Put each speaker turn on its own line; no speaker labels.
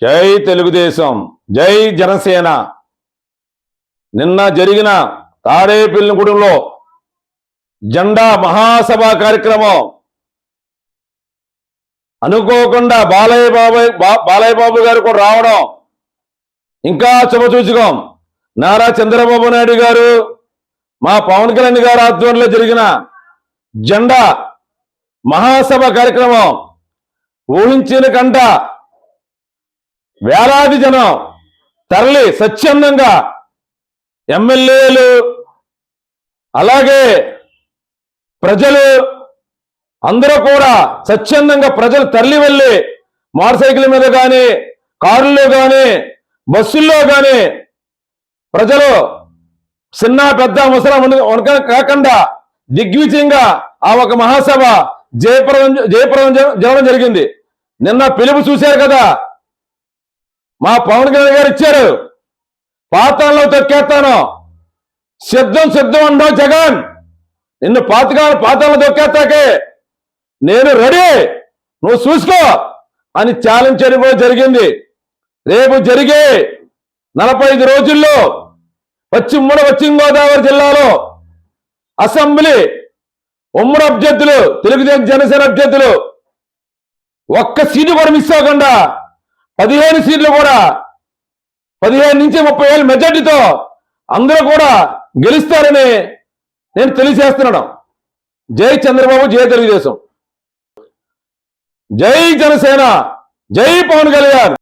జై తెలుగుదేశం, జై జనసేన. నిన్న జరిగిన తాడేపల్లిగూడెంలో జెండా మహాసభ కార్యక్రమం అనుకోకుండా బాలయ్య బాబు గారు కూడా రావడం ఇంకా శుభసూచకం. నారా చంద్రబాబు నాయుడు గారు, మా పవన్ కళ్యాణ్ గారు ఆధ్వర్యంలో జరిగిన జెండా మహాసభ కార్యక్రమం ఊహించిన కంట వేలాది జనం తరలి స్వచ్ఛందంగా ఎమ్మెల్యేలు అలాగే ప్రజలు అందరూ కూడా స్వచ్ఛందంగా ప్రజలు తరలి వెళ్ళి మోటార్ సైకిల్ మీద కానీ కారుల్లో కానీ బస్సుల్లో కానీ ప్రజలు చిన్న పెద్ద ముసలం కాకుండా దిగ్విజయంగా ఆ ఒక మహాసభ జయప్రదం జరగడం జరిగింది. నిన్న పిలుపు చూశారు కదా, మా పవన్ కళ్యాణ్ గారు ఇచ్చారు. పాతాళంలో తొక్కేస్తాను, సిద్ధం అంటావు జగన్, నిన్ను పాతాళంలో తొక్కేస్తాకే నేను రెడీ, నువ్వు చూసుకో అని ఛాలెంజ్ చేయడం కూడా జరిగింది. రేపు జరిగే 45 రోజుల్లో పశ్చిమ గోదావరి జిల్లాలో అసెంబ్లీ ఉమ్మడి అభ్యర్థులు, తెలుగుదేశం జనసేన అభ్యర్థులు ఒక్క సీటు కూడా మిస్ అవ్వకుండా 15 సీట్లు కూడా 15 నుంచి 30 వేల మెజార్టీతో అందరూ కూడా గెలుస్తారని నేను తెలియజేస్తున్నాను. జై చంద్రబాబు, జై తెలుగుదేశం, జై జనసేన, జై పవన్ కళ్యాణ్.